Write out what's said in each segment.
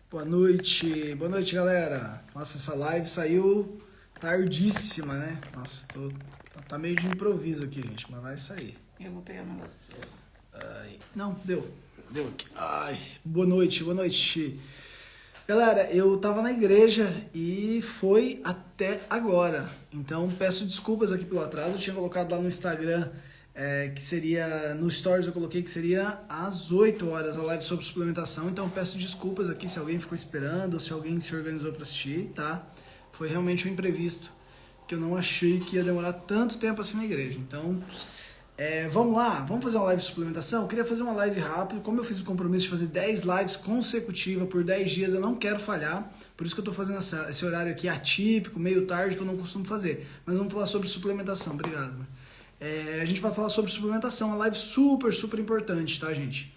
Boa noite, galera. Nossa, essa live saiu tardíssima, né? Nossa, tá meio de improviso aqui, gente, mas vai sair. Eu vou pegar o negócio. Ai, não, deu aqui. Ai, boa noite. Galera, eu tava na igreja e foi até agora. Então, peço desculpas aqui pelo atraso. Eu tinha colocado lá no Instagram que seria, no Stories eu coloquei que seria às 8 horas a live sobre suplementação. Então, peço desculpas aqui se alguém ficou esperando ou se alguém se organizou para assistir, tá? Foi realmente um imprevisto que eu não achei que ia demorar tanto tempo assim na igreja. Então, vamos lá, vamos fazer uma live de suplementação? Eu queria fazer uma live rápido, como eu fiz o compromisso de fazer 10 lives consecutivas por 10 dias, eu não quero falhar, por isso que eu tô fazendo esse horário aqui atípico, meio tarde, que eu não costumo fazer. Mas vamos falar sobre suplementação, obrigado. A gente vai falar sobre suplementação, uma live super importante, tá, gente?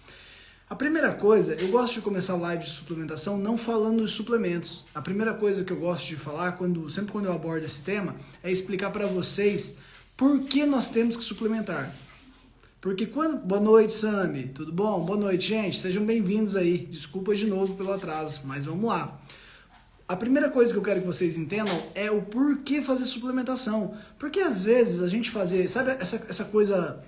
A primeira coisa, eu gosto de começar a live de suplementação não falando de suplementos. A primeira coisa que eu gosto de falar, sempre quando eu abordo esse tema, é explicar para vocês por que nós temos que suplementar. Porque Boa noite, Sami. Tudo bom? Boa noite, gente. Sejam bem-vindos aí. Desculpa de novo pelo atraso, mas vamos lá. A primeira coisa que eu quero que vocês entendam é o porquê fazer suplementação. Porque às vezes a gente sabe essa coisa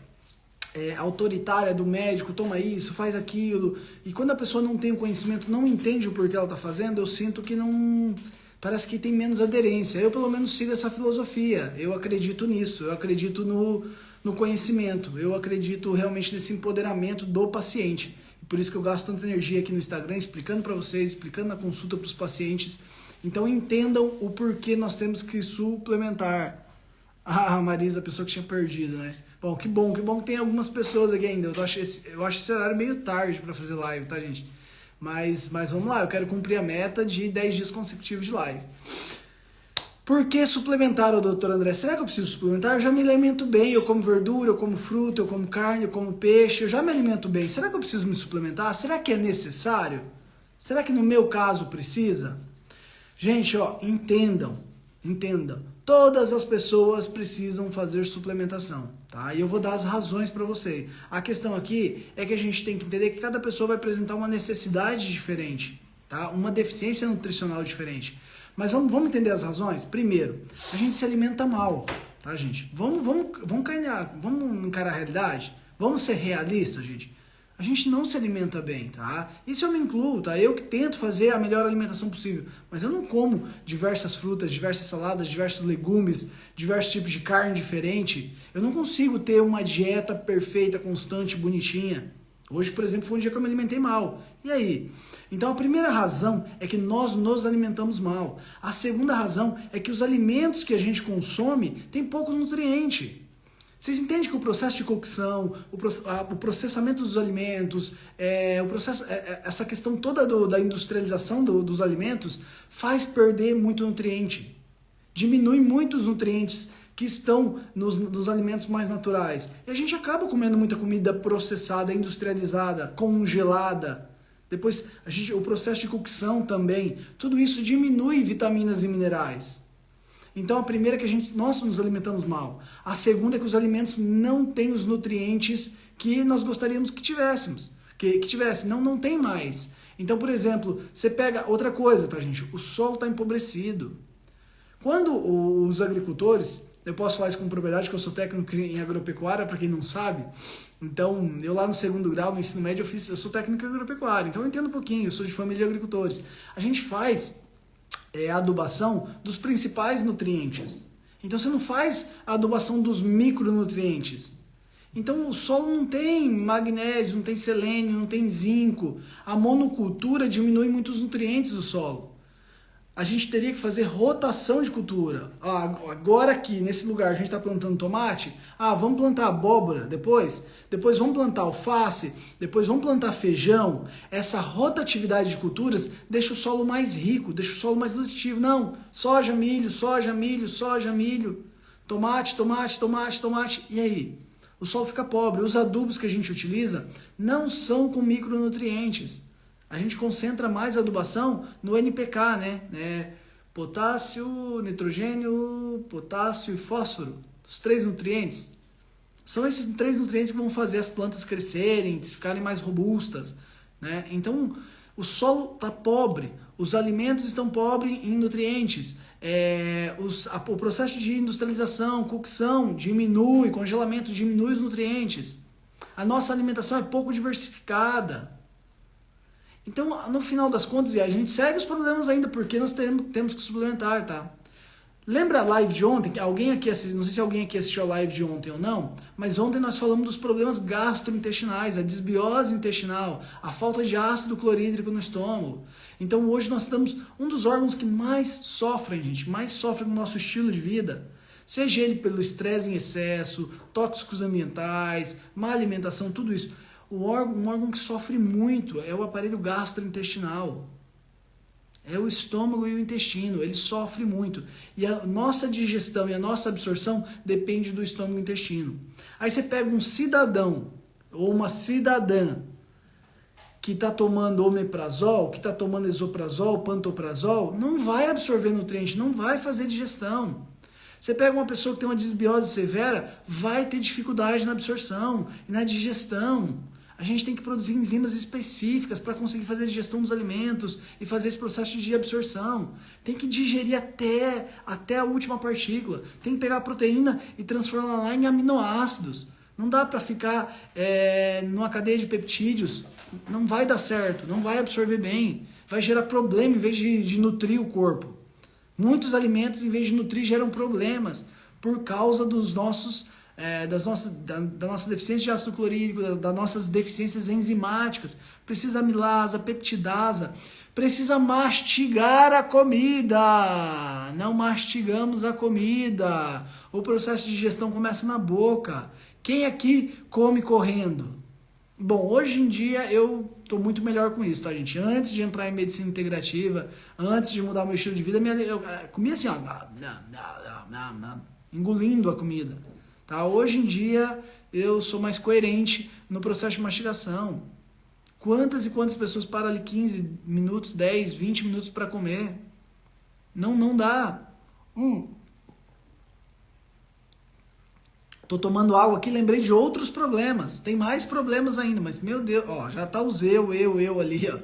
autoritária do médico, toma isso, faz aquilo, e quando a pessoa não tem o conhecimento, não entende o porquê ela está fazendo, eu sinto que não... Parece que tem menos aderência. Eu, pelo menos, sigo essa filosofia. Eu acredito nisso. Eu acredito no conhecimento. Eu acredito realmente nesse empoderamento do paciente. Por isso que eu gasto tanta energia aqui no Instagram, explicando para vocês, explicando na consulta para os pacientes. Então, entendam o porquê nós temos que suplementar. Ah, Marisa, a pessoa que tinha perdido, né? Bom que tem algumas pessoas aqui ainda. Eu acho esse horário meio tarde para fazer live, tá, gente? Mas vamos lá, eu quero cumprir a meta de 10 dias consecutivos de live. Por que suplementar, doutor André? Será que eu preciso suplementar? Eu já me alimento bem, eu como verdura, eu como fruta, eu como carne, eu como peixe, eu já me alimento bem. Será que eu preciso me suplementar? Será que é necessário? Será que no meu caso precisa? Gente, entendam. Todas as pessoas precisam fazer suplementação, tá? E eu vou dar as razões para você. A questão aqui é que a gente tem que entender que cada pessoa vai apresentar uma necessidade diferente, tá? Uma deficiência nutricional diferente. Mas vamos entender as razões? Primeiro, a gente se alimenta mal, tá, gente? Vamos encarar a realidade? Vamos ser realistas, gente? A gente não se alimenta bem, tá? Isso eu me incluo, tá? Eu que tento fazer a melhor alimentação possível, mas eu não como diversas frutas, diversas saladas, diversos legumes, diversos tipos de carne diferente. Eu não consigo ter uma dieta perfeita, constante, bonitinha. Hoje, por exemplo, foi um dia que eu me alimentei mal. E aí? Então, a primeira razão é que nós nos alimentamos mal. A segunda razão é que os alimentos que a gente consome têm pouco nutriente. Vocês entendem que o processo de cocção, o processamento dos alimentos, essa questão toda da industrialização dos alimentos faz perder muito nutriente. Diminui muito os nutrientes que estão nos alimentos mais naturais. E a gente acaba comendo muita comida processada, industrializada, congelada. Depois, o processo de cocção também. Tudo isso diminui vitaminas e minerais. Então a primeira é que nós nos alimentamos mal. A segunda é que os alimentos não têm os nutrientes que nós gostaríamos que tivéssemos. Que tivesse, não tem mais. Então, por exemplo, você pega outra coisa, tá, gente? O solo está empobrecido. Quando os agricultores, eu posso falar isso com propriedade, que eu sou técnico em agropecuária, para quem não sabe. Então, eu lá no segundo grau, no ensino médio, eu sou técnico em agropecuária. Então eu entendo um pouquinho, eu sou de família de agricultores. A gente faz a adubação dos principais nutrientes. Então você não faz a adubação dos micronutrientes. Então o solo não tem magnésio, não tem selênio, não tem zinco. A monocultura diminui muitos nutrientes do solo. A gente teria que fazer rotação de cultura. Agora aqui, nesse lugar, a gente está plantando tomate. Vamos plantar abóbora depois vamos plantar alface, depois vamos plantar feijão. Essa rotatividade de culturas deixa o solo mais rico, deixa o solo mais nutritivo. Não, soja, milho, tomate. E aí? O solo fica pobre. Os adubos que a gente utiliza não são com micronutrientes. A gente concentra mais a adubação no NPK, né? Potássio, nitrogênio, potássio e fósforo. Os 3 nutrientes. São esses 3 nutrientes que vão fazer as plantas crescerem, ficarem mais robustas, né? Então, O solo está pobre, os alimentos estão pobres em nutrientes, o processo de industrialização, cocção diminui, congelamento diminui os nutrientes. A nossa alimentação é pouco diversificada. Então, no final das contas, a gente segue os problemas ainda, porque nós temos que suplementar, tá? Lembra a live de ontem? Alguém aqui assistiu, não sei se alguém aqui assistiu a live de ontem ou não, mas ontem nós falamos dos problemas gastrointestinais, a desbiose intestinal, a falta de ácido clorídrico no estômago. Então hoje nós estamos um dos órgãos que mais sofrem, gente, mais sofrem no nosso estilo de vida. Seja ele pelo estresse em excesso, tóxicos ambientais, má alimentação, tudo isso. Um órgão que sofre muito é o aparelho gastrointestinal. É o estômago e o intestino, ele sofre muito. E a nossa digestão e a nossa absorção depende do estômago e do intestino. Aí você pega um cidadão ou uma cidadã que está tomando omeprazol, que está tomando esomeprazol, pantoprazol, não vai absorver nutriente, não vai fazer digestão. Você pega uma pessoa que tem uma desbiose severa, vai ter dificuldade na absorção e na digestão. A gente tem que produzir enzimas específicas para conseguir fazer a digestão dos alimentos e fazer esse processo de absorção. Tem que digerir até a última partícula. Tem que pegar a proteína e transformar lá em aminoácidos. Não dá para ficar numa cadeia de peptídeos. Não vai dar certo, não vai absorver bem. Vai gerar problema em vez de nutrir o corpo. Muitos alimentos, em vez de nutrir, geram problemas por causa dos nossos... da nossa deficiência de ácido clorídrico, das nossas deficiências enzimáticas, precisa amilasa, peptidasa, precisa mastigar a comida, não mastigamos a comida, o processo de digestão começa na boca. Quem aqui come correndo? Bom, hoje em dia eu estou muito melhor com isso, tá, gente? Antes de entrar em medicina integrativa, antes de mudar o meu estilo de vida, eu comia assim, ó, engolindo a comida. Tá? Hoje em dia eu sou mais coerente no processo de mastigação. Quantas e quantas pessoas param ali 15 minutos, 10, 20 minutos para comer? Não dá. Tô tomando água aqui, lembrei de outros problemas. Tem mais problemas ainda, mas meu Deus, ó, já tá os eu ali, ó.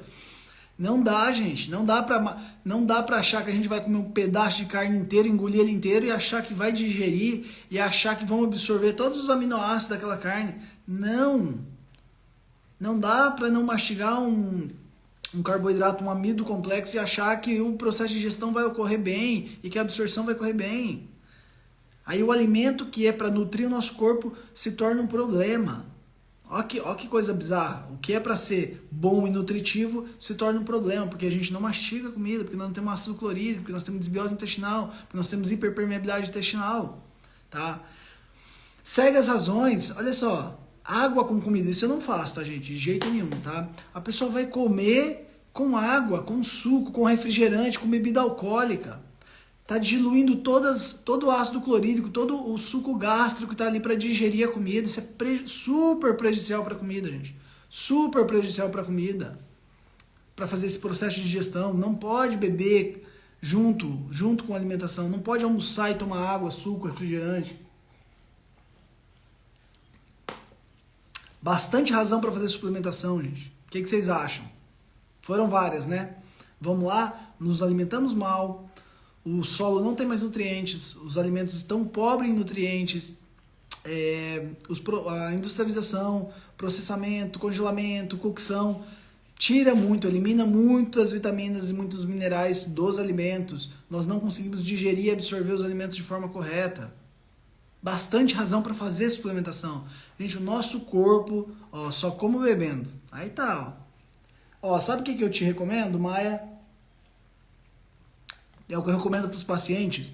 Não dá, gente. Não dá pra achar que a gente vai comer um pedaço de carne inteiro, engolir ele inteiro e achar que vai digerir e achar que vão absorver todos os aminoácidos daquela carne. Não. Não dá pra não mastigar um carboidrato, um amido complexo e achar que o processo de digestão vai ocorrer bem e que a absorção vai correr bem. Aí o alimento que é para nutrir o nosso corpo se torna um problema. Ó que coisa bizarra. O que é para ser bom e nutritivo se torna um problema, porque a gente não mastiga a comida, porque nós não temos ácido clorídrico, porque nós temos desbiose intestinal, porque nós temos hiperpermeabilidade intestinal. Tá? Segue as razões. Olha só, água com comida, isso eu não faço, tá, gente? De jeito nenhum, tá? A pessoa vai comer com água, com suco, com refrigerante, com bebida alcoólica. Tá diluindo todo o ácido clorídrico, todo o suco gástrico que tá ali para digerir a comida. Isso é super prejudicial para a comida, gente. Super prejudicial para a comida. Para fazer esse processo de digestão. Não pode beber junto com a alimentação. Não pode almoçar e tomar água, suco, refrigerante. Bastante razão para fazer suplementação, gente. O que vocês acham? Foram várias, né? Vamos lá, nos alimentamos mal. O solo não tem mais nutrientes, os alimentos estão pobres em nutrientes, a industrialização, processamento, congelamento, cocção, tira muito, elimina muitas vitaminas e muitos minerais dos alimentos. Nós não conseguimos digerir e absorver os alimentos de forma correta. Bastante razão para fazer suplementação. Gente, o nosso corpo, ó, só como bebendo. Aí tá, ó. Sabe o que eu te recomendo, Maia? É o que eu recomendo para os pacientes.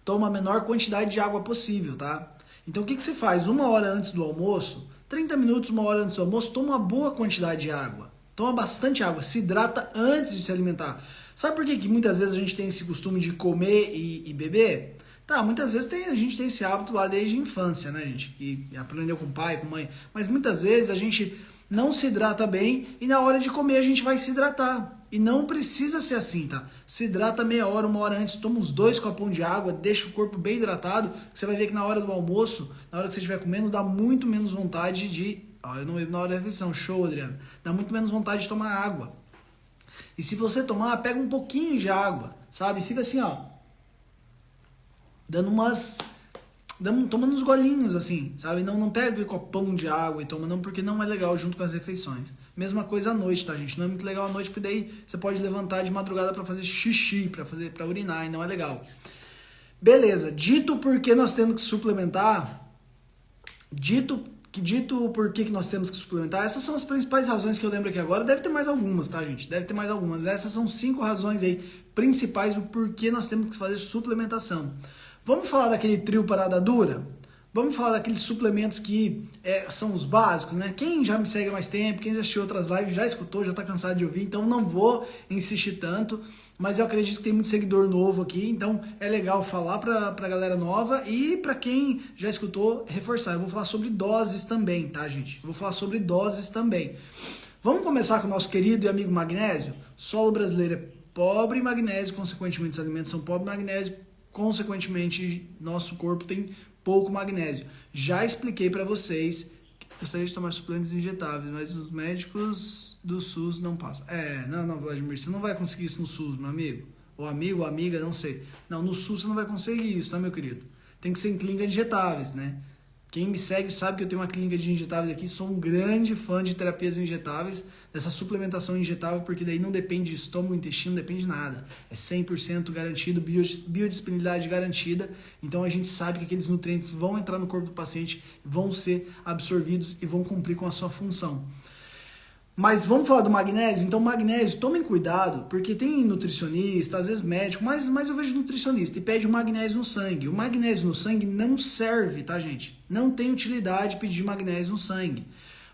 Toma a menor quantidade de água possível, tá? Então o que você faz? 1 hora antes do almoço, 30 minutos, 1 hora antes do almoço, toma uma boa quantidade de água. Toma bastante água, se hidrata antes de se alimentar. Sabe por que muitas vezes a gente tem esse costume de comer e beber? Tá, muitas vezes a gente tem esse hábito lá desde a infância, né, gente? Que aprendeu com o pai, com a mãe. Mas muitas vezes a gente não se hidrata bem e na hora de comer a gente vai se hidratar. E não precisa ser assim, tá? Se hidrata meia hora, 1 hora antes, toma uns 2 copões de água, deixa o corpo bem hidratado, que você vai ver que na hora do almoço, na hora que você estiver comendo, dá muito menos vontade de... eu não bebo na hora da refeição, show, Adriana. Dá muito menos vontade de tomar água. E se você tomar, pega um pouquinho de água, sabe? Fica assim, ó, tomando uns golinhos, assim, sabe? Não pega um copão de água e toma, não, porque não é legal junto com as refeições. Mesma coisa à noite, tá, gente? Não é muito legal à noite, porque daí você pode levantar de madrugada para fazer xixi, para urinar, e não é legal. Beleza, dito por que nós temos que suplementar, dito por que nós temos que suplementar, essas são as principais razões que eu lembro aqui agora. Deve ter mais algumas, tá, gente? Deve ter mais algumas. Essas são 5 razões aí principais do porquê nós temos que fazer suplementação. Vamos falar daquele trio parada dura? Vamos falar daqueles suplementos que são os básicos, né? Quem já me segue há mais tempo, quem já assistiu outras lives, já escutou, já tá cansado de ouvir, então não vou insistir tanto, mas eu acredito que tem muito seguidor novo aqui, então é legal falar pra galera nova e pra quem já escutou, reforçar. Eu vou falar sobre doses também, tá, gente? Eu vou falar sobre doses também. Vamos começar com o nosso querido e amigo magnésio? O solo brasileiro é pobre em magnésio, consequentemente os alimentos são pobres em magnésio, consequentemente nosso corpo tem pouco magnésio. Já expliquei para vocês que gostaria de tomar suplementos injetáveis, mas os médicos do SUS não passam. Não, Vladimir, você não vai conseguir isso no SUS, meu amigo. Ou amigo, ou amiga, não sei. Não, no SUS você não vai conseguir isso, tá, meu querido? Tem que ser em clínicas injetáveis, né? Quem me segue sabe que eu tenho uma clínica de injetáveis aqui, sou um grande fã de terapias injetáveis, dessa suplementação injetável, porque daí não depende de estômago, intestino, não depende de nada. É 100% garantido, biodisponibilidade garantida, então a gente sabe que aqueles nutrientes vão entrar no corpo do paciente, vão ser absorvidos e vão cumprir com a sua função. Mas vamos falar do magnésio? Então, magnésio, tomem cuidado, porque tem nutricionista, às vezes médico, mas eu vejo nutricionista e pede o magnésio no sangue. O magnésio no sangue não serve, tá, gente? Não tem utilidade pedir magnésio no sangue.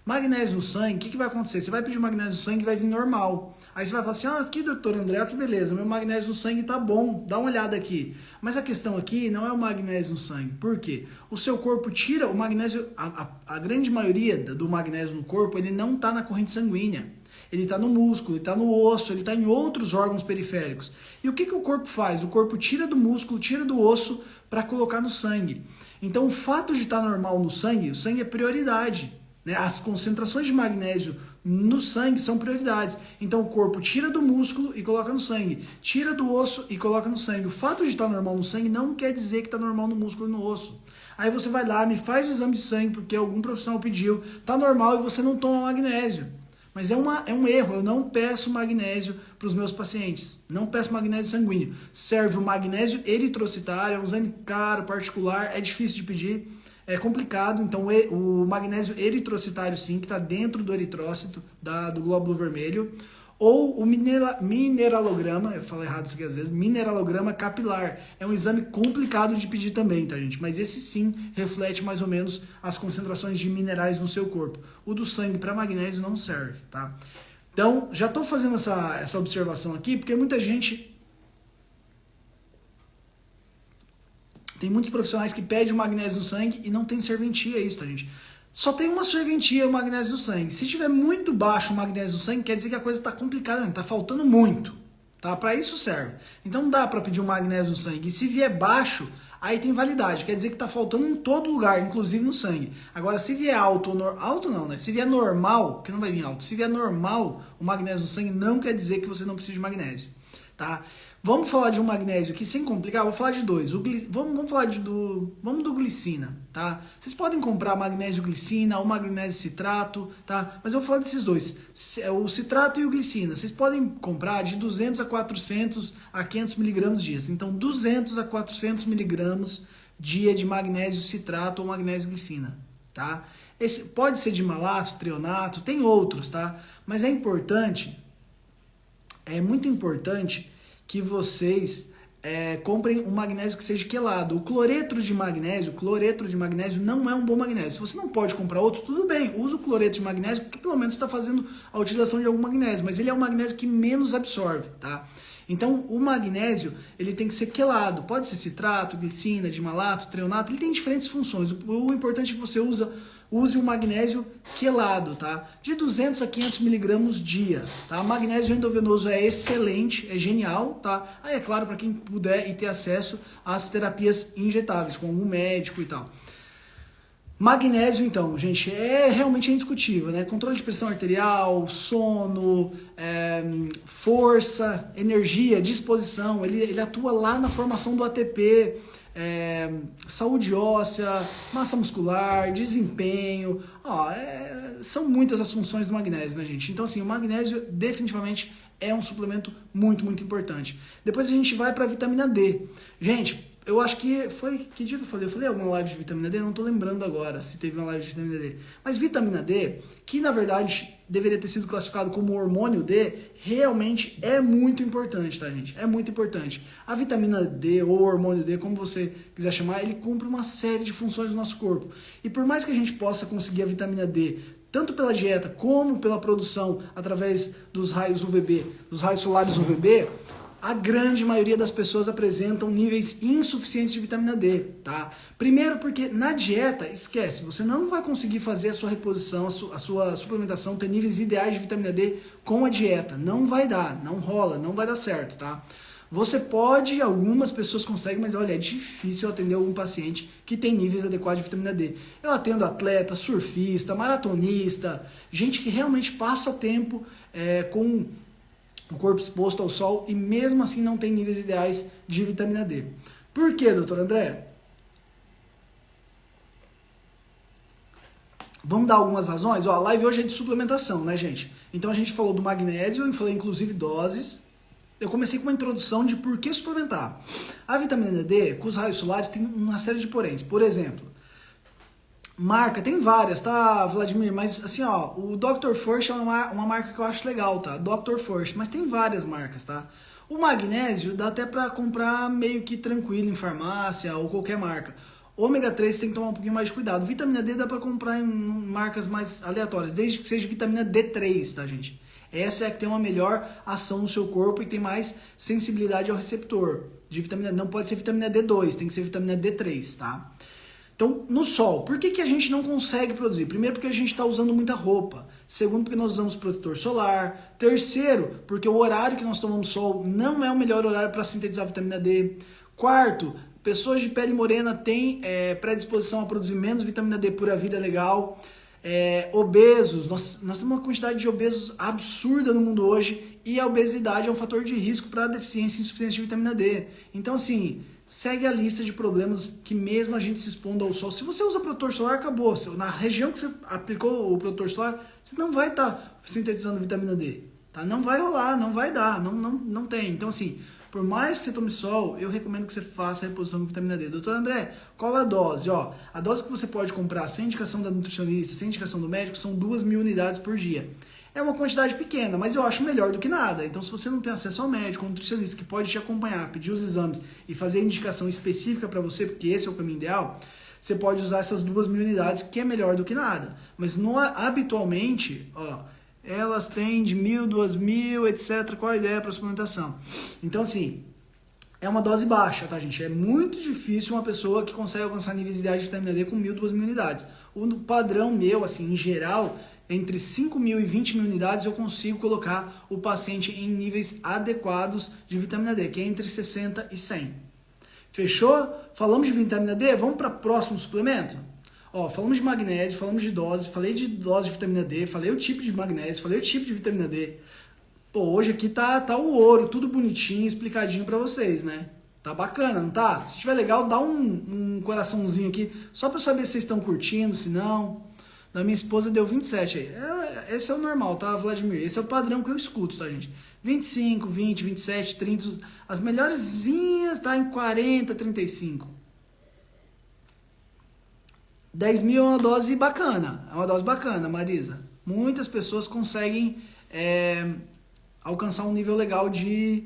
Magnésio no sangue, o que vai acontecer? Você vai pedir magnésio no sangue e vai vir normal. Aí você vai falar assim, aqui, doutor André, que beleza, meu magnésio no sangue tá bom, dá uma olhada aqui. Mas a questão aqui não é o magnésio no sangue. Por quê? O seu corpo tira o magnésio, a grande maioria do magnésio no corpo, ele não tá na corrente sanguínea. Ele está no músculo, ele está no osso, ele está em outros órgãos periféricos. E o que o corpo faz? O corpo tira do músculo, tira do osso para colocar no sangue. Então o fato de estar normal no sangue, o sangue é prioridade. Né? As concentrações de magnésio no sangue são prioridades. Então o corpo tira do músculo e coloca no sangue, tira do osso e coloca no sangue. O fato de estar normal no sangue não quer dizer que está normal no músculo e no osso. Aí você vai lá, me faz o exame de sangue porque algum profissional pediu, está normal e você não toma magnésio. Mas é um erro, eu não peço magnésio para os meus pacientes, não peço magnésio sanguíneo. Serve o magnésio eritrocitário, é um exame caro, particular, é difícil de pedir. É complicado, então o magnésio eritrocitário sim, que está dentro do eritrócito, do glóbulo vermelho, ou o mineralograma, eu falo errado isso aqui às vezes, mineralograma capilar, é um exame complicado de pedir também, tá, gente? Mas esse sim reflete mais ou menos as concentrações de minerais no seu corpo. O do sangue para magnésio não serve, tá? Então, já estou fazendo essa observação aqui, porque muita gente... Tem muitos profissionais que pedem o magnésio no sangue e não tem serventia isso, tá, gente? Só tem uma serventia o magnésio no sangue. Se tiver muito baixo o magnésio no sangue, quer dizer que a coisa está complicada, está faltando muito. Tá? Para isso serve. Então não dá para pedir um magnésio no sangue. E se vier baixo, aí tem validade. Quer dizer que está faltando em todo lugar, inclusive no sangue. Agora, se vier alto, alto não, né? Se vier normal, que não vai vir alto, se vier normal o magnésio no sangue, não quer dizer que você não precisa de magnésio. Tá? Vamos falar de um magnésio aqui sem complicar, vou falar de dois. Vamos falar do glicina, tá? Vocês podem comprar magnésio glicina ou magnésio citrato, tá? Mas eu vou falar desses dois, o citrato e o glicina. Vocês podem comprar de 200 a 400 a 500 miligramas dia. Então 200 a 400 miligramas dia de magnésio citrato ou magnésio glicina, tá? Esse pode ser de malato, treonato, tem outros, tá? Mas é importante, é muito importante que vocês comprem um magnésio que seja quelado. O cloreto de magnésio não é um bom magnésio. Se você não pode comprar outro, tudo bem, usa o cloreto de magnésio, porque pelo menos está fazendo a utilização de algum magnésio, mas ele é um magnésio que menos absorve, tá? Então, o magnésio, ele tem que ser quelado. Pode ser citrato, glicina, dimalato, treonato, ele tem diferentes funções. O importante é que você use o magnésio quelado, tá? De 200 a 500 miligramas dia, tá? O magnésio endovenoso é excelente, é genial, tá? Aí é claro, para quem puder e ter acesso às terapias injetáveis, com algum médico e tal. Magnésio, então, gente, é realmente indiscutível, né? Controle de pressão arterial, sono, força, energia, disposição, ele atua lá na formação do ATP, saúde óssea, massa muscular, desempenho, são muitas as funções do magnésio, né, gente? Então, assim, o magnésio definitivamente é um suplemento muito, muito importante. Depois a gente vai para a vitamina D. Gente, eu acho que foi... Que dia que eu falei? Eu falei alguma live de vitamina D? Não tô lembrando agora se teve uma live de vitamina D. Mas vitamina D, que na verdade deveria ter sido classificado como hormônio D, realmente é muito importante, tá, gente? É muito importante. A vitamina D ou hormônio D, como você quiser chamar, ele cumpre uma série de funções do nosso corpo. E por mais que a gente possa conseguir a vitamina D tanto pela dieta como pela produção através dos raios UVB, dos raios solares UVB, a grande maioria das pessoas apresentam níveis insuficientes de vitamina D, tá? Primeiro porque na dieta, esquece, você não vai conseguir fazer a sua reposição, a sua suplementação, ter níveis ideais de vitamina D com a dieta. Não vai dar, não rola, não vai dar certo, tá? Você pode, algumas pessoas conseguem, mas olha, é difícil atender algum paciente que tem níveis adequados de vitamina D. Eu atendo atleta, surfista, maratonista, gente que realmente passa tempo com o corpo exposto ao sol e mesmo assim não tem níveis ideais de vitamina D. Por quê, doutor André? Vamos dar algumas razões? Ó, a live hoje é de suplementação, né, gente? Então a gente falou do magnésio, eu falei inclusive doses. Eu comecei com uma introdução de por que suplementar. A vitamina D, com os raios solares, tem uma série de poréns. Por exemplo, marca, tem várias, tá, Vladimir? Mas assim, ó, o Dr. First é uma marca que eu acho legal, tá? Dr. First, mas tem várias marcas, tá? O magnésio dá até pra comprar meio que tranquilo em farmácia ou qualquer marca. Ômega 3 tem que tomar um pouquinho mais de cuidado. Vitamina D dá pra comprar em marcas mais aleatórias, desde que seja vitamina D3, tá, gente? Essa é a que tem uma melhor ação no seu corpo e tem mais sensibilidade ao receptor de vitamina D. Não pode ser vitamina D2, tem que ser vitamina D3, tá? Então, no sol, por que a gente não consegue produzir? Primeiro, porque a gente está usando muita roupa. Segundo, porque nós usamos protetor solar. Terceiro, porque o horário que nós tomamos sol não é o melhor horário para sintetizar vitamina D. Quarto, pessoas de pele morena têm predisposição a produzir menos vitamina D por a vida legal. Obesos, nós temos uma quantidade de obesos absurda no mundo hoje e a obesidade é um fator de risco para deficiência e insuficiência de vitamina D. Então, assim, segue a lista de problemas que mesmo a gente se expondo ao sol, se você usa protetor solar, acabou. Na região que você aplicou o protetor solar, você não vai estar sintetizando vitamina D, tá? Não vai rolar, não vai dar, não tem. Então, assim, por mais que você tome sol, eu recomendo que você faça a reposição de vitamina D. Doutor André, qual a dose? Ó, a dose que você pode comprar sem indicação da nutricionista, sem indicação do médico, são 2.000 unidades por dia. É uma quantidade pequena, mas eu acho melhor do que nada. Então, se você não tem acesso ao médico, ao nutricionista que pode te acompanhar, pedir os exames e fazer a indicação específica para você, porque esse é o caminho ideal, você pode usar essas 2.000 unidades, que é melhor do que nada. Mas habitualmente, ó, elas têm de 1.000, 2.000, etc. Qual a ideia para a suplementação? Então, assim, é uma dose baixa, tá, gente? É muito difícil uma pessoa que consegue alcançar níveis ideais de vitamina D com 1.000, 2.000 unidades. O padrão meu, assim, em geral, entre 5.000 e 20.000 unidades eu consigo colocar o paciente em níveis adequados de vitamina D, que é entre 60 e 100. Fechou? Falamos de vitamina D? Vamos para o próximo suplemento? Ó, falamos de magnésio, falamos de dose, falei de dose de vitamina D, falei o tipo de magnésio, falei o tipo de vitamina D. Pô, hoje aqui tá o ouro, tudo bonitinho, explicadinho pra vocês, né? Tá bacana, não tá? Se tiver legal, dá um coraçãozinho aqui, só pra eu saber se vocês estão curtindo, se não. Da minha esposa deu 27 aí. Esse é o normal, tá, Vladimir? Esse é o padrão que eu escuto, tá, gente? 25, 20, 27, 30, as melhorzinhas tá em 40, 35. 10.000 é uma dose bacana, Marisa. Muitas pessoas conseguem alcançar um nível legal de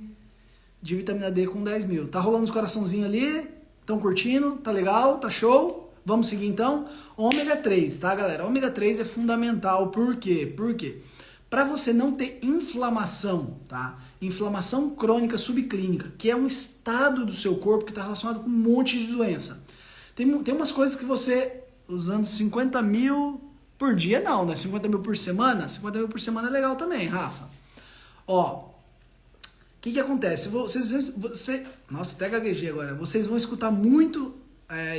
vitamina D com 10.000. Tá rolando os coraçãozinhos ali? Estão curtindo? Tá legal? Tá show? Vamos seguir então? Ômega 3, tá, galera? Ômega 3 é fundamental. Por quê? Para você não ter inflamação, tá? Inflamação crônica subclínica, que é um estado do seu corpo que está relacionado com um monte de doença. Tem umas coisas que você, usando 50.000 por dia, não, né? 50.000 por semana? 50.000 por semana é legal também, Rafa. Ó, o que acontece? Nossa, até gaguejei agora. Vocês vão escutar muito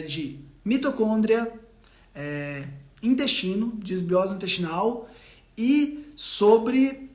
de mitocôndria, intestino, desbiose intestinal e sobre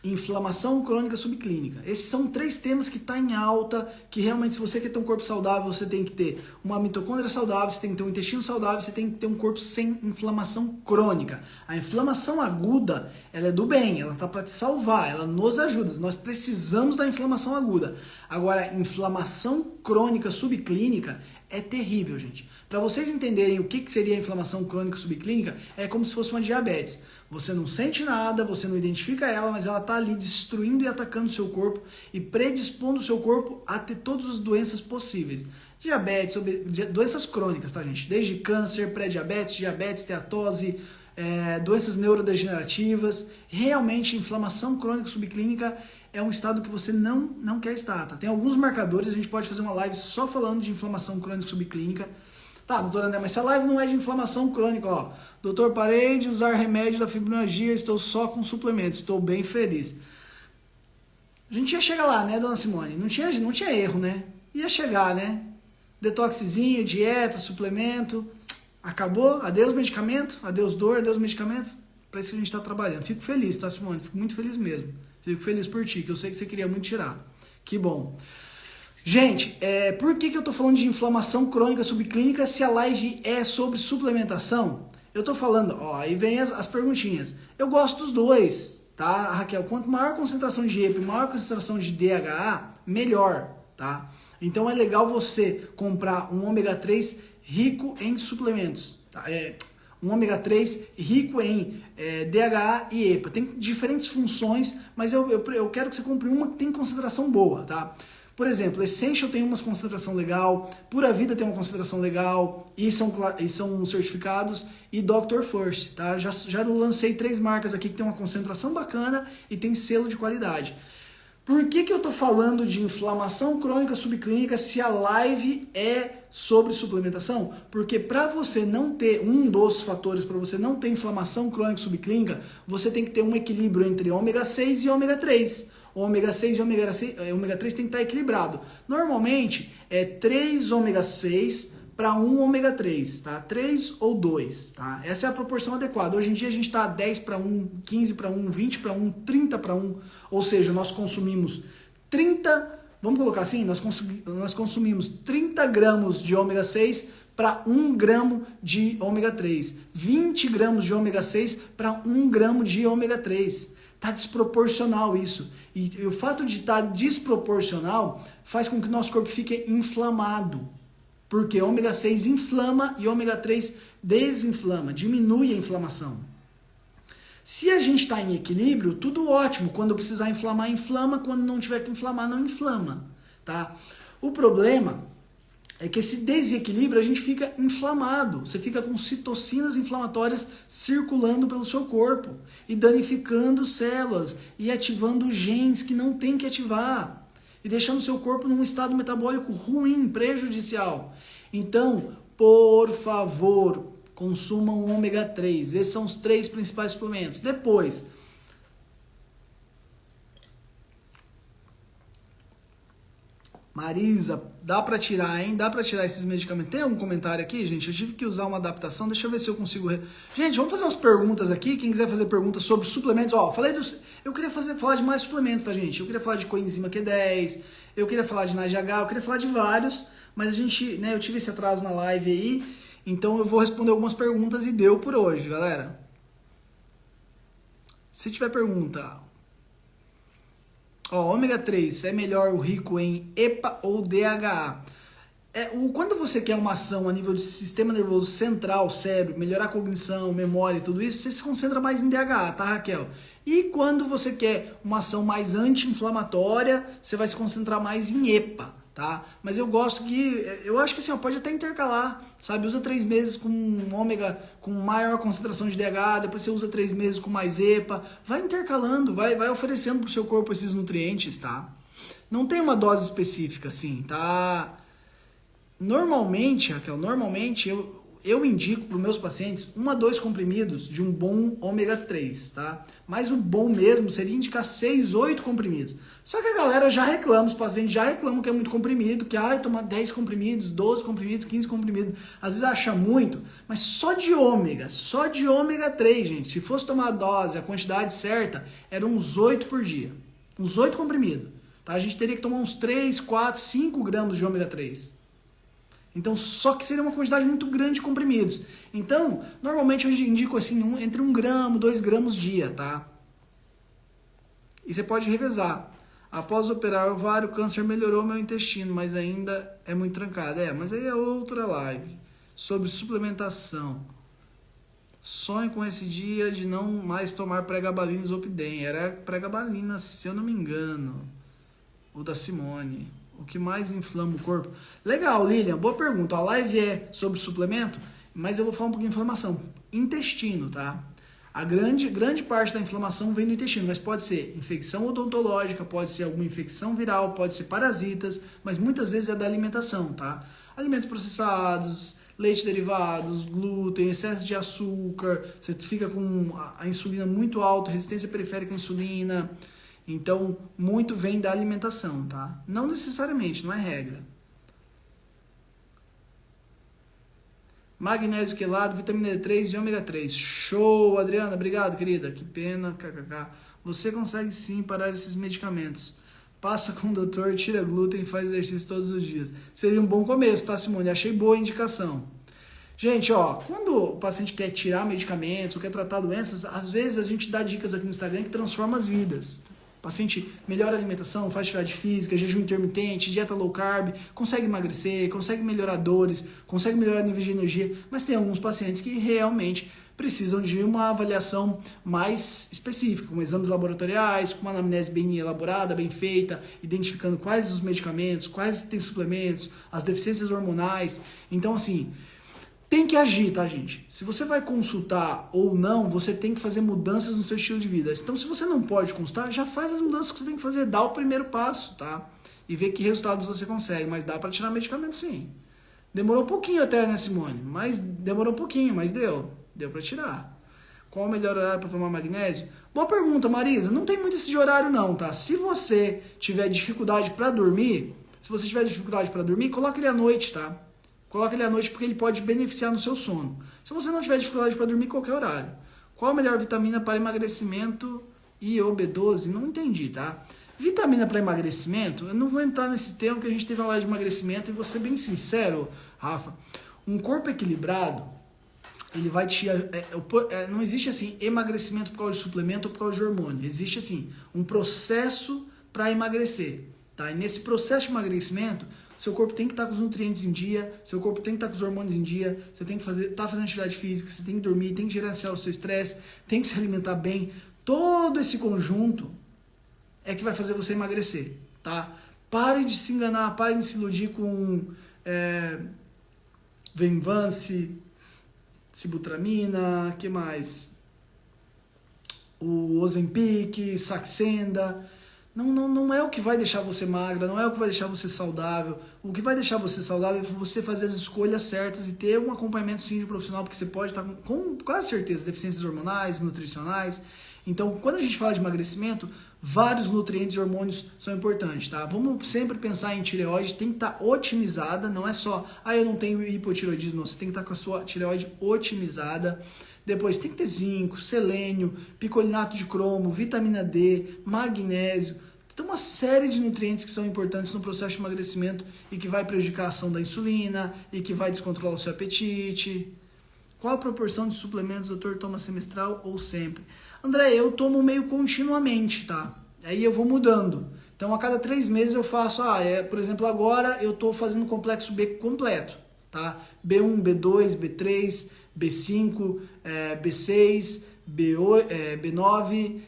inflamação crônica subclínica. Esses são 3 temas que tá em alta, que realmente se você quer ter um corpo saudável, você tem que ter uma mitocôndria saudável, você tem que ter um intestino saudável, você tem que ter um corpo sem inflamação crônica. A inflamação aguda, ela é do bem, ela tá para te salvar, ela nos ajuda. Nós precisamos da inflamação aguda. Agora, inflamação crônica subclínica é terrível, gente. Para vocês entenderem o que seria a inflamação crônica subclínica, é como se fosse uma diabetes. Você não sente nada, você não identifica ela, mas ela está ali destruindo e atacando o seu corpo e predispondo o seu corpo a ter todas as doenças possíveis. Diabetes, doenças crônicas, tá, gente? Desde câncer, pré-diabetes, diabetes, steatose, doenças neurodegenerativas. Realmente, inflamação crônica subclínica é um estado que você não quer estar, tá? Tem alguns marcadores, a gente pode fazer uma live só falando de inflamação crônica subclínica. Tá, doutor André, mas se a live não é de inflamação crônica, ó. Doutor, parei de usar remédio da fibromialgia, estou só com suplementos, estou bem feliz. A gente ia chegar lá, né, dona Simone? Não tinha erro, né? Ia chegar, né? Detoxezinho, dieta, suplemento. Acabou? Adeus medicamento, adeus dor, adeus medicamento. Para isso que a gente está trabalhando. Fico feliz, tá, Simone? Fico muito feliz mesmo. Fico feliz por ti, que eu sei que você queria muito tirar. Que bom. Gente, por que eu tô falando de inflamação crônica subclínica se a live é sobre suplementação? Eu tô falando, ó, aí vem as perguntinhas. Eu gosto dos dois, tá, Raquel? Quanto maior a concentração de EPA e maior a concentração de DHA, melhor, tá? Então é legal você comprar um ômega 3 rico em suplementos, tá? Um ômega 3 rico em DHA e EPA. Tem diferentes funções, mas eu quero que você compre uma que tem concentração boa, tá? Por exemplo, Essential tem uma concentração legal, Pura Vida tem uma concentração legal, e são certificados, e Dr. First, tá? Já lancei 3 marcas aqui que tem uma concentração bacana e tem selo de qualidade. Por que eu tô falando de inflamação crônica subclínica se a live é sobre suplementação? Porque para você não ter um dos fatores, para você não ter inflamação crônica subclínica, você tem que ter um equilíbrio entre ômega 6 e ômega 3. Ômega 6 e ômega 3 tem que estar equilibrado. Normalmente é 3 ômega 6 para 1 ômega 3, tá? 3 ou 2, tá? Essa é a proporção adequada. Hoje em dia a gente está 10 para 1, 15 para 1, 20 para 1, 30 para 1. Ou seja, nós consumimos 30, vamos colocar assim, nós consumimos 30 gramas de ômega 6 para 1 gramo de ômega 3. 20 gramas de ômega 6 para 1 gramo de ômega 3. Tá desproporcional isso. E o fato de estar desproporcional faz com que o nosso corpo fique inflamado. Porque ômega 6 inflama e ômega 3 desinflama, diminui a inflamação. Se a gente está em equilíbrio, tudo ótimo. Quando precisar inflamar, inflama. Quando não tiver que inflamar, não inflama. Tá? O problema é que esse desequilíbrio a gente fica inflamado. Você fica com citocinas inflamatórias circulando pelo seu corpo e danificando células e ativando genes que não tem que ativar e deixando o seu corpo num estado metabólico ruim, prejudicial. Então, por favor, consumam ômega 3. Esses são os 3 principais suplementos. Depois, Marisa, dá pra tirar, hein? Dá pra tirar esses medicamentos. Tem algum comentário aqui, gente? Eu tive que usar uma adaptação. Deixa eu ver se eu consigo... Gente, vamos fazer umas perguntas aqui. Quem quiser fazer perguntas sobre suplementos... Ó, falei dos... Eu queria falar de mais suplementos, tá, gente? Eu queria falar de coenzima Q10, eu queria falar de NADH, eu queria falar de vários, mas a gente, né, eu tive esse atraso na live aí, então eu vou responder algumas perguntas e deu por hoje, galera. Se tiver pergunta... Ó, ômega 3 é melhor o rico em EPA ou DHA? Quando você quer uma ação a nível de sistema nervoso central, cérebro, melhorar a cognição, memória e tudo isso, você se concentra mais em DHA, tá, Raquel? E quando você quer uma ação mais anti-inflamatória, você vai se concentrar mais em EPA, tá? Mas eu acho que assim, pode até intercalar, sabe? Usa 3 meses com ômega, com maior concentração de DHA, depois você usa 3 meses com mais EPA, vai intercalando, vai oferecendo pro seu corpo esses nutrientes, tá? Não tem uma dose específica, assim, tá? Normalmente, Raquel, eu indico para os meus pacientes 1 a 2 comprimidos de um bom ômega 3, tá? Mas o bom mesmo seria indicar 6, 8 comprimidos. Só que a galera já reclama, os pacientes já reclamam que é muito comprimido, que tomar 10 comprimidos, 12 comprimidos, 15 comprimidos. Às vezes acha muito, mas só de ômega 3, gente. Se fosse tomar a dose, a quantidade certa, eram uns 8 por dia. Uns 8 comprimidos. Tá? A gente teria que tomar uns 3, 4, 5 gramas de ômega 3. Então, só que seria uma quantidade muito grande de comprimidos. Então, normalmente eu indico assim, entre 1 gramo, 2 gramos dia, tá? E você pode revezar. Após operar o ovário, o câncer melhorou meu intestino, mas ainda é muito trancado. Mas aí é outra live. Sobre suplementação. Sonho com esse dia de não mais tomar pregabalina e Zolpidem. Era pregabalina, se eu não me engano. O da Simone. O que mais inflama o corpo? Legal, Lilian. Boa pergunta. A live é sobre suplemento, mas eu vou falar um pouquinho de inflamação. Intestino, tá? A grande parte da inflamação vem do intestino, mas pode ser infecção odontológica, pode ser alguma infecção viral, pode ser parasitas, mas muitas vezes é da alimentação, tá? Alimentos processados, leite derivados, glúten, excesso de açúcar, você fica com a insulina muito alta, resistência periférica à insulina. Então, muito vem da alimentação, tá? Não necessariamente, não é regra. Magnésio quelado, vitamina D3 e ômega 3. Show, Adriana. Obrigado, querida. Que pena, kkk. Você consegue sim parar esses medicamentos. Passa com o doutor, tira glúten e faz exercício todos os dias. Seria um bom começo, tá, Simone? Achei boa a indicação. Gente, quando o paciente quer tirar medicamentos ou quer tratar doenças, às vezes a gente dá dicas aqui no Instagram que transformam as vidas. O paciente melhora a alimentação, faz atividade física, jejum intermitente, dieta low carb, consegue emagrecer, consegue melhorar dores, consegue melhorar nível de energia, mas tem alguns pacientes que realmente precisam de uma avaliação mais específica, com exames laboratoriais, com uma anamnese bem elaborada, bem feita, identificando quais os medicamentos, quais tem suplementos, as deficiências hormonais. Então, assim, tem que agir, tá, gente? Se você vai consultar ou não, você tem que fazer mudanças no seu estilo de vida. Então, se você não pode consultar, já faz as mudanças que você tem que fazer. Dá o primeiro passo, tá? E vê que resultados você consegue. Mas dá pra tirar medicamento, sim. Demorou um pouquinho até, né, Simone? Demorou um pouquinho, mas deu. Deu pra tirar. Qual o melhor horário para tomar magnésio? Boa pergunta, Marisa. Não tem muito esse de horário, não, tá? Se você tiver dificuldade pra dormir, coloca ele à noite, tá? Coloca ele à noite porque ele pode beneficiar no seu sono. Se você não tiver dificuldade para dormir, qualquer horário. Qual a melhor vitamina para emagrecimento e ou B12? Não entendi, tá? Vitamina para emagrecimento, eu não vou entrar nesse tema que a gente teve uma live de emagrecimento e vou ser bem sincero, Rafa. Um corpo equilibrado, ele vai te... não existe assim emagrecimento por causa de suplemento ou por causa de hormônio. Existe assim um processo para emagrecer, tá? E nesse processo de emagrecimento, seu corpo tem que estar com os nutrientes em dia, seu corpo tem que estar com os hormônios em dia, você tem que estar fazendo atividade física, você tem que dormir, tem que gerenciar o seu estresse, tem que se alimentar bem. Todo esse conjunto é que vai fazer você emagrecer, tá? Pare de se enganar, pare de se iludir com Venvance, Sibutramina, que mais? O Ozempic, Saxenda. Não é o que vai deixar você magra, não é o que vai deixar você saudável. O que vai deixar você saudável é você fazer as escolhas certas e ter um acompanhamento sim de profissional, porque você pode estar com quase certeza deficiências hormonais, nutricionais. Então, quando a gente fala de emagrecimento, vários nutrientes e hormônios são importantes, tá? Vamos sempre pensar em tireoide, tem que estar otimizada, não é só, eu não tenho hipotireoidismo, não. Você tem que estar com a sua tireoide otimizada. Depois tem que ter zinco, selênio, picolinato de cromo, vitamina D, magnésio. Tem uma série de nutrientes que são importantes no processo de emagrecimento e que vai prejudicar a ação da insulina e que vai descontrolar o seu apetite. Qual a proporção de suplementos o doutor toma semestral ou sempre? André, eu tomo meio continuamente, tá? Aí eu vou mudando. Então, a cada 3 meses eu faço, por exemplo, agora eu estou fazendo o complexo B completo, tá? B1, B2, B3, B5, B6, B9,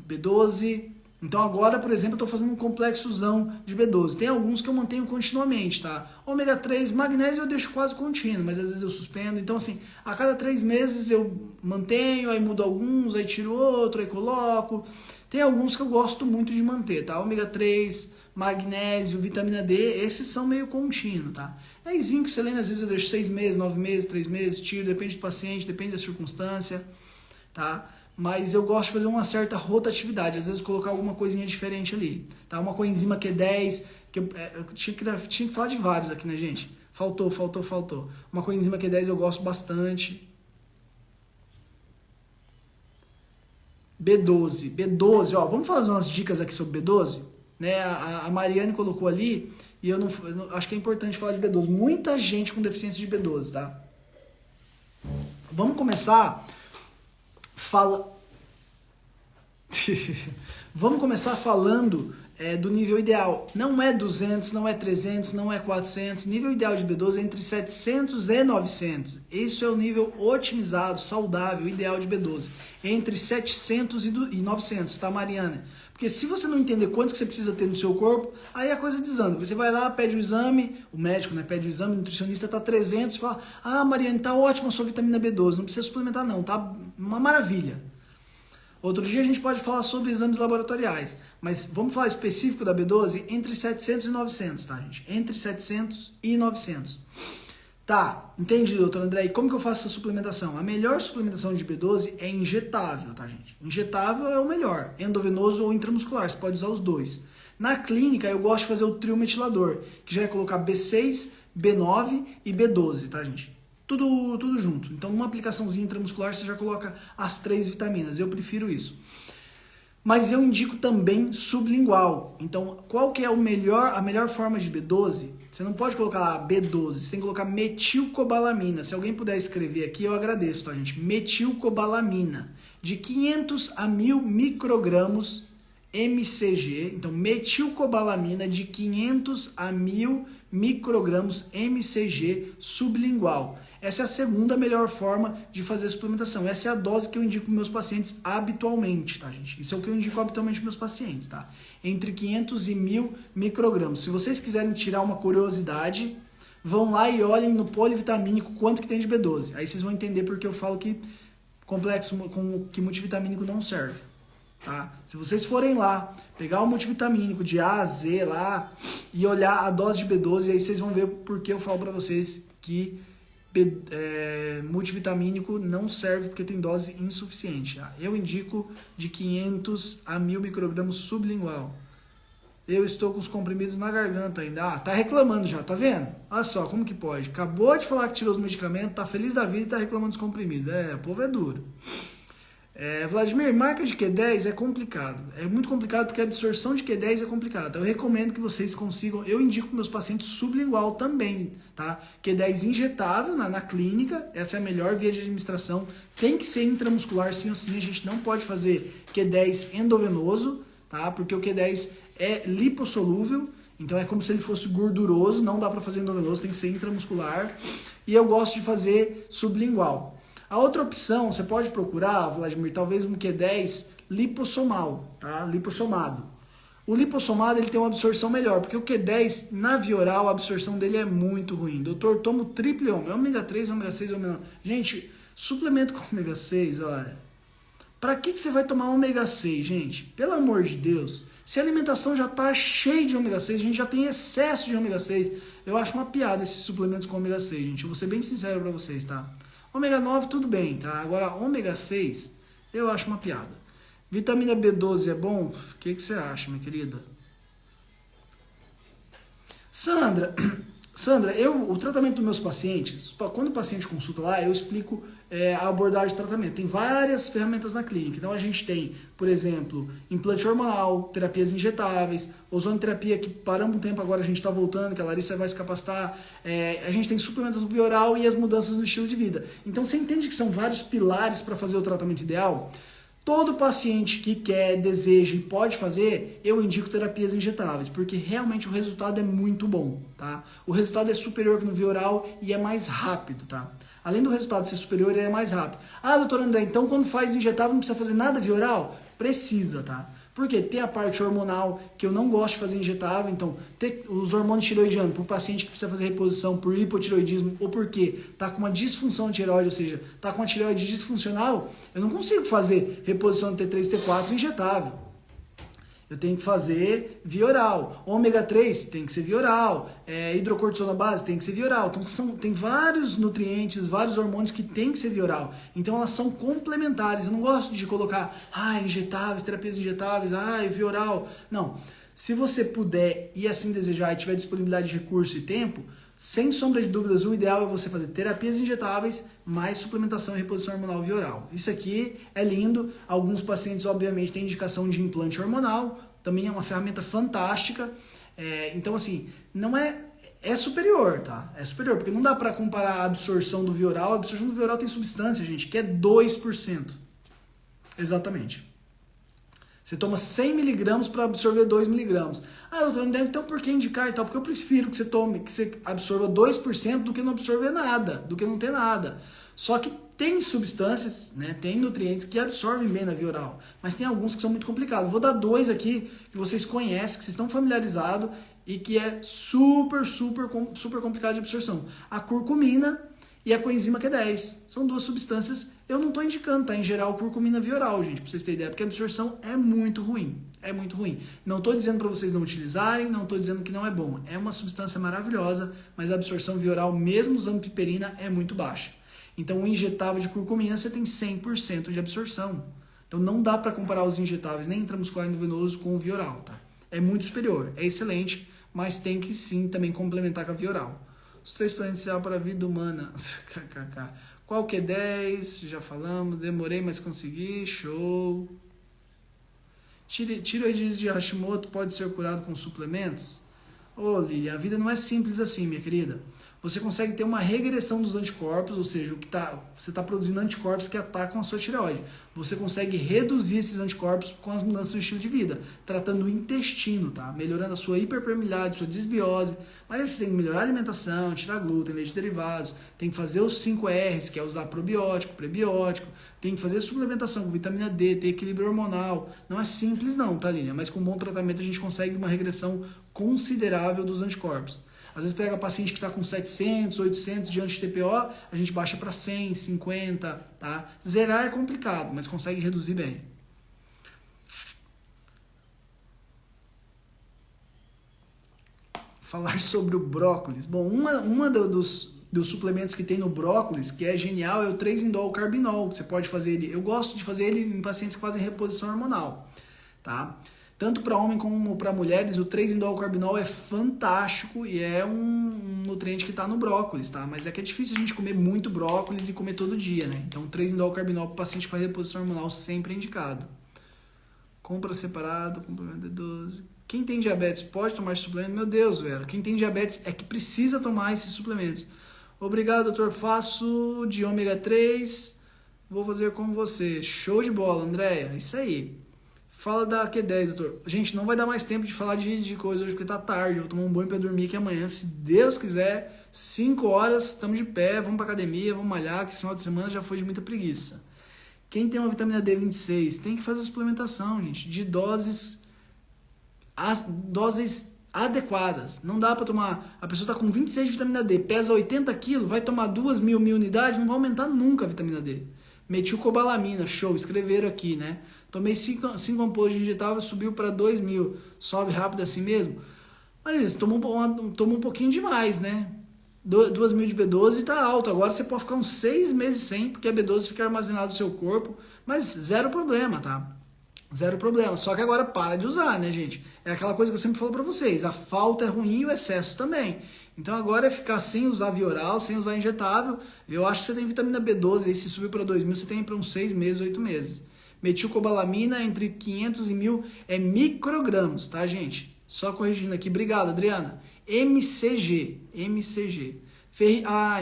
B12. Então agora, por exemplo, eu estou fazendo um complexozão de B12. Tem alguns que eu mantenho continuamente, tá? Ômega 3, magnésio eu deixo quase contínuo, mas às vezes eu suspendo. Então assim, a cada 3 meses eu mantenho, aí mudo alguns, aí tiro outro, aí coloco. Tem alguns que eu gosto muito de manter, tá? Ômega 3, magnésio, vitamina D, esses são meio contínuo, tá? Aí zinco, selênio, às vezes eu deixo 6 meses, 9 meses, 3 meses, tiro, depende do paciente, depende da circunstância, tá? Mas eu gosto de fazer uma certa rotatividade, às vezes colocar alguma coisinha diferente ali, tá? Uma coenzima Q10, que eu tinha que falar de vários aqui, né, gente? Faltou. Uma coenzima Q10 eu gosto bastante. B12, ó, vamos fazer umas dicas aqui sobre B12? Né? A Mariane colocou ali, e eu não acho que é importante falar de B12. Muita gente com deficiência de B12, tá? Vamos começar Vamos começar falando do nível ideal. Não é 200, não é 300, não é 400. Nível ideal de B12 é entre 700 e 900. Isso é o nível otimizado, saudável, ideal de B12. Entre 700 e 900, tá, Mariana? Porque se você não entender quanto que você precisa ter no seu corpo, aí a coisa desanda. Você vai lá, pede o exame, o médico, né, pede o exame, o nutricionista tá 300, fala: "Ah, Mariane, tá ótima a sua vitamina B12, não precisa suplementar não, tá uma maravilha". Outro dia a gente pode falar sobre exames laboratoriais, mas vamos falar específico da B12, entre 700 e 900, tá, gente? Entre 700 e 900. Tá, entendi, doutor André. E como que eu faço essa suplementação? A melhor suplementação de B12 é injetável, tá, gente? Injetável é o melhor, endovenoso ou intramuscular, você pode usar os dois. Na clínica, eu gosto de fazer o trio metilador, que já é colocar B6, B9 e B12, tá, gente? Tudo junto. Então, numa aplicaçãozinha intramuscular, você já coloca as 3 vitaminas. Eu prefiro isso. Mas eu indico também sublingual. Então, qual que é a melhor forma de B12? Você não pode colocar lá B12, você tem que colocar metilcobalamina. Se alguém puder escrever aqui, eu agradeço, tá, gente? Metilcobalamina, de 500 a 1000 microgramas mcg. Então, metilcobalamina de 500 a 1000 microgramas mcg sublingual. Essa é a segunda melhor forma de fazer a suplementação. Essa é a dose que eu indico para meus pacientes habitualmente, tá, gente? Isso é o que eu indico habitualmente para meus pacientes, tá? Entre 500 e 1000 microgramas. Se vocês quiserem tirar uma curiosidade, vão lá e olhem no polivitamínico quanto que tem de B12. Aí vocês vão entender porque eu falo que complexo que multivitamínico não serve, tá? Se vocês forem lá, pegar o multivitamínico de A a Z lá e olhar a dose de B12, aí vocês vão ver porque eu falo para vocês que multivitamínico não serve porque tem dose insuficiente. Eu indico de 500 a 1000 microgramas sublingual. Eu estou com os comprimidos na garganta ainda. Tá reclamando já, tá vendo? Olha só, como que pode? Acabou de falar que tirou os medicamentos, tá feliz da vida e tá reclamando dos comprimidos. O povo é duro. Vladimir, marca de Q10 é complicado. É muito complicado porque a absorção de Q10 é complicada. Eu recomendo que vocês consigam, eu indico para meus pacientes sublingual também, tá? Q10 injetável na clínica, essa é a melhor via de administração. Tem que ser intramuscular sim ou sim, a gente não pode fazer Q10 endovenoso, tá? Porque o Q10 é lipossolúvel, então é como se ele fosse gorduroso, não dá para fazer endovenoso, tem que ser intramuscular. E eu gosto de fazer sublingual. A outra opção, você pode procurar, Vladimir, talvez um Q10 lipossomal, tá? Lipossomado. O lipossomado ele tem uma absorção melhor, porque o Q10, na via oral, a absorção dele é muito ruim. Doutor, tomo triple ômega 3, ômega 6, ômega... Gente, suplemento com ômega 6, olha. Pra que você vai tomar ômega 6, gente? Pelo amor de Deus. Se a alimentação já tá cheia de ômega 6, a gente já tem excesso de ômega 6. Eu acho uma piada esses suplementos com ômega 6, gente. Eu vou ser bem sincero pra vocês, tá? Ômega 9 tudo bem, tá? Agora ômega 6 eu acho uma piada. Vitamina B12 é bom? O que você acha, minha querida? Sandra, o tratamento dos meus pacientes, quando o paciente consulta lá, eu explico a abordagem de tratamento. Tem várias ferramentas na clínica. Então a gente tem, por exemplo, implante hormonal, terapias injetáveis, ozonoterapia, que paramos um tempo, agora a gente está voltando, que a Larissa vai se capacitar. A gente tem suplementação via oral e as mudanças no estilo de vida. Então você entende que são vários pilares para fazer o tratamento ideal? Todo paciente que quer, deseja e pode fazer, eu indico terapias injetáveis, porque realmente o resultado é muito bom, tá? O resultado é superior que no via oral e é mais rápido, tá? Além do resultado ser superior, ele é mais rápido. Ah, doutor André, então quando faz injetável não precisa fazer nada via oral? Precisa, tá? Porque tem a parte hormonal, que eu não gosto de fazer injetável, então ter os hormônios tiroidianos para o paciente que precisa fazer reposição por hipotiroidismo ou porque está com uma disfunção de tireoide, ou seja, está com uma tireoide disfuncional, eu não consigo fazer reposição de T3 e T4 injetável. Eu tenho que fazer via oral. Ômega 3 tem que ser via oral. Hidrocortisona base tem que ser via oral. Então tem vários nutrientes, vários hormônios que tem que ser via oral. Então elas são complementares. Eu não gosto de colocar injetáveis, terapias injetáveis, via oral. Não. Se você puder e assim desejar e tiver disponibilidade de recurso e tempo, sem sombra de dúvidas, o ideal é você fazer terapias injetáveis mais suplementação e reposição hormonal via oral. Isso aqui é lindo. Alguns pacientes, obviamente, têm indicação de implante hormonal. Também é uma ferramenta fantástica. Então, assim, não é... É superior, tá? É superior, porque não dá para comparar a absorção do via oral. A absorção do via oral tem substância, gente, que é 2%. Exatamente. Você toma 100 miligramas para absorver 2 miligramas. Doutor, então por que indicar e tal? Porque eu prefiro que você absorva 2% do que não absorver nada, do que não ter nada. Só que tem substâncias, né, tem nutrientes que absorvem bem na via oral, mas tem alguns que são muito complicados. Vou dar 2 aqui que vocês conhecem, que vocês estão familiarizados e que é super complicado de absorção. A curcumina e a coenzima Q10. São 2 substâncias, eu não estou indicando, tá? Em geral, curcumina via oral, gente, pra vocês terem ideia, porque a absorção é muito ruim. É muito ruim. Não estou dizendo para vocês não utilizarem, não estou dizendo que não é bom. É uma substância maravilhosa, mas a absorção via oral, mesmo usando piperina, é muito baixa. Então, o injetável de curcumina, você tem 100% de absorção. Então, não dá para comparar os injetáveis, nem intramuscular endovenoso, com o via oral, tá? É muito superior, é excelente, mas tem que sim também complementar com a via oral. Os 3 planetas para a vida humana. Qual que é 10? Já falamos. Demorei, mas consegui. Show. Tireoidite de Hashimoto pode ser curado com suplementos? Lilian, a vida não é simples assim, minha querida. Você consegue ter uma regressão dos anticorpos, ou seja, você está produzindo anticorpos que atacam a sua tireoide. Você consegue reduzir esses anticorpos com as mudanças no estilo de vida, tratando o intestino, tá? Melhorando a sua hiperpermeabilidade, sua desbiose. Mas aí você tem que melhorar a alimentação, tirar glúten, leite de derivados, tem que fazer os 5 R's, que é usar probiótico, prebiótico, tem que fazer suplementação com vitamina D, ter equilíbrio hormonal. Não é simples não, tá, Lilian? Mas com um bom tratamento a gente consegue uma regressão considerável dos anticorpos. Às vezes pega paciente que está com 700, 800 de anti-TPO, a gente baixa para 100, 50, tá? Zerar é complicado, mas consegue reduzir bem. Falar sobre o brócolis. Bom, uma dos suplementos que tem no brócolis, que é genial, é o 3-indol-carbinol. Você pode fazer ele, eu gosto de fazer ele em pacientes que fazem reposição hormonal, tá? Tanto para homem como para mulheres, o 3-indol-carbinol é fantástico e é um nutriente que está no brócolis, tá? Mas é que é difícil a gente comer muito brócolis e comer todo dia, né? Então, o 3-indol-carbinol para o paciente que faz reposição hormonal sempre é indicado. Compra separado, complemento D12. Quem tem diabetes pode tomar esse suplemento? Meu Deus, velho. Quem tem diabetes é que precisa tomar esses suplementos. Obrigado, doutor. Faço de ômega 3. Vou fazer com você. Show de bola, Andréia. Isso aí. Fala da Q10, doutor. Gente, não vai dar mais tempo de falar de coisa hoje, porque tá tarde. Eu vou tomar um banho pra dormir aqui amanhã. Se Deus quiser, 5 horas, estamos de pé, vamos pra academia, vamos malhar, que esse final de semana já foi de muita preguiça. Quem tem uma vitamina D26 tem que fazer a suplementação, gente, de doses adequadas. Não dá pra tomar... A pessoa tá com 26 de vitamina D, pesa 80 quilos, vai tomar 2.000 unidades, não vai aumentar nunca a vitamina D. Metilcobalamina, show, escreveram aqui, né? Tomei 5 ampolas de injetável, subiu para 2.000. Sobe rápido assim mesmo? Mas tomou um pouquinho demais, né? 2.000 de B12 tá alto. Agora você pode ficar uns 6 meses sem, porque a B12 fica armazenada no seu corpo. Mas zero problema, tá? Zero problema. Só que agora para de usar, né, gente? É aquela coisa que eu sempre falo para vocês. A falta é ruim e o excesso também. Então agora é ficar sem usar via oral, sem usar injetável. Eu acho que você tem vitamina B12 aí, se subiu para 2.000, você tem para uns 6 meses, 8 meses. Metilcobalamina entre 500 e 1.000 é microgramas, tá, gente? Só corrigindo aqui. Obrigado, Adriana. MCG.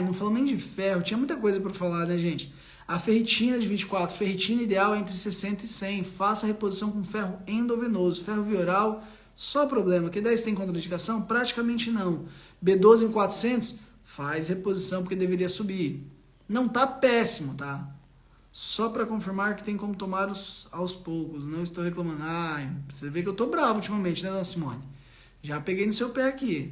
Não falamos nem de ferro. Tinha muita coisa para falar, né, gente? A ferritina de 24. Ferritina ideal é entre 60 e 100. Faça a reposição com ferro endovenoso. Ferro via oral, só problema. Q10 tem contraindicação? Praticamente não. B12 em 400? Faz reposição porque deveria subir. Não tá péssimo, tá? Só para confirmar que tem como tomar aos poucos. Não estou reclamando. Você vê que eu tô bravo ultimamente, né, dona Simone? Já peguei no seu pé aqui.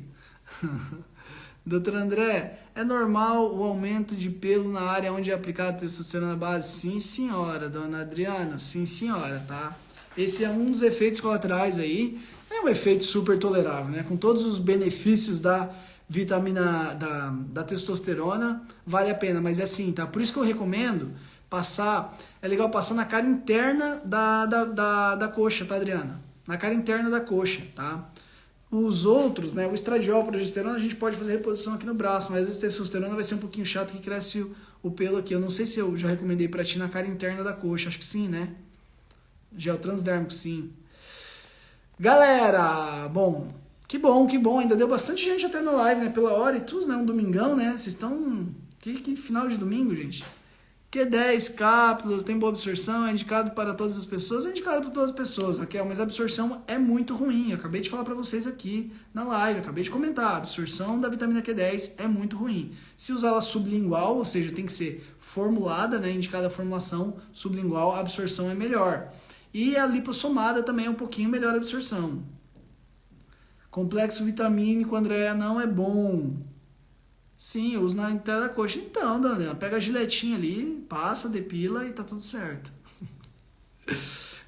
Doutor André, é normal o aumento de pelo na área onde é aplicada a testosterona base? Sim, senhora. Dona Adriana, sim, senhora, tá? Esse é um dos efeitos colaterais aí. É um efeito super tolerável, né? Com todos os benefícios da vitamina, da testosterona, vale a pena. Mas é assim, tá? Por isso que eu recomendo passar, é legal passar na cara interna da coxa, tá, Adriana? Na cara interna da coxa, tá? Os outros, né, o estradiol, progesterona, a gente pode fazer reposição aqui no braço, mas às vezes testosterona vai ser um pouquinho chato que cresce o pelo aqui. Eu não sei se eu já recomendei pra ti na cara interna da coxa, acho que sim, né? Gel transdérmico, sim. Galera, que bom, ainda deu bastante gente até na live, né, pela hora e tudo, né, um domingão, né, vocês estão, que final de domingo, gente. Q10 cápsulas, tem boa absorção, é indicado para todas as pessoas, é indicado para todas as pessoas, Raquel, mas a absorção é muito ruim, eu acabei de falar para vocês aqui na live, acabei de comentar, a absorção da vitamina Q10 é muito ruim. Se usar ela sublingual, ou seja, tem que ser formulada, né, indicada a formulação sublingual, a absorção é melhor. E a lipossomada também é um pouquinho melhor a absorção. Complexo vitamínico, Andréa, não é bom. Sim, eu uso na interna da coxa. Então, Daniela, pega a giletinha ali, passa, depila e tá tudo certo.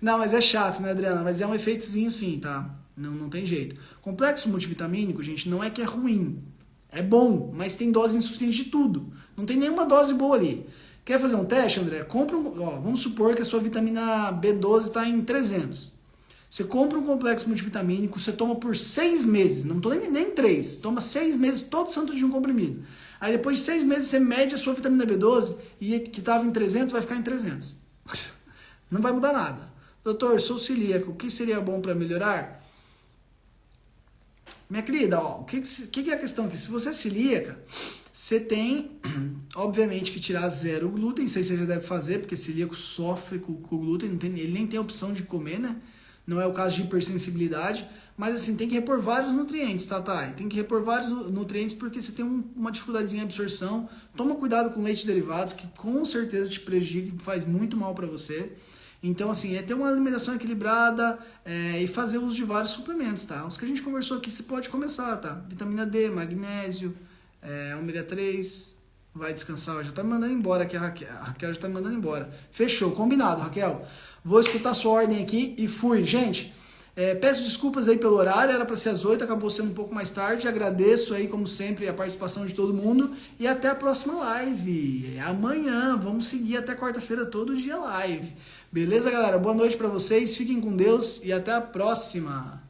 Não, mas é chato, né, Adriana? Mas é um efeitozinho sim, tá? Não tem jeito. Complexo multivitamínico, gente, não é que é ruim. É bom, mas tem dose insuficiente de tudo. Não tem nenhuma dose boa ali. Quer fazer um teste, André? Compra vamos supor que a sua vitamina B12 está em 300. Você compra um complexo multivitamínico, você toma por 6 meses, não tô nem 3, toma 6 meses todo santo dia um comprimido. Aí depois de 6 meses você mede a sua vitamina B12 e que estava em 300 vai ficar em 300. Não vai mudar nada. Doutor, sou celíaco, o que seria bom para melhorar? Minha querida, o que é a questão aqui? Se você é celíaca, você tem, obviamente, que tirar zero glúten, isso aí você já deve fazer, porque celíaco sofre com glúten, ele nem tem a opção de comer, né? Não é o caso de hipersensibilidade, mas assim, tem que repor vários nutrientes, tá, Thay? Tem que repor vários nutrientes porque você tem uma dificuldadezinha em absorção. Toma cuidado com leite derivados, que com certeza te prejudica e faz muito mal para você. Então, assim, é ter uma alimentação equilibrada e fazer uso de vários suplementos, tá? Os que a gente conversou aqui, você pode começar, tá? Vitamina D, magnésio, ômega 3, vai descansar. Já tá me mandando embora aqui, a Raquel já tá me mandando embora. Fechou, combinado, Raquel. Vou escutar sua ordem aqui e fui. Gente, peço desculpas aí pelo horário, era para ser às 8, acabou sendo um pouco mais tarde. Agradeço aí, como sempre, a participação de todo mundo. E até a próxima live. Amanhã, vamos seguir até quarta-feira, todo dia live. Beleza, galera? Boa noite para vocês, fiquem com Deus e até a próxima.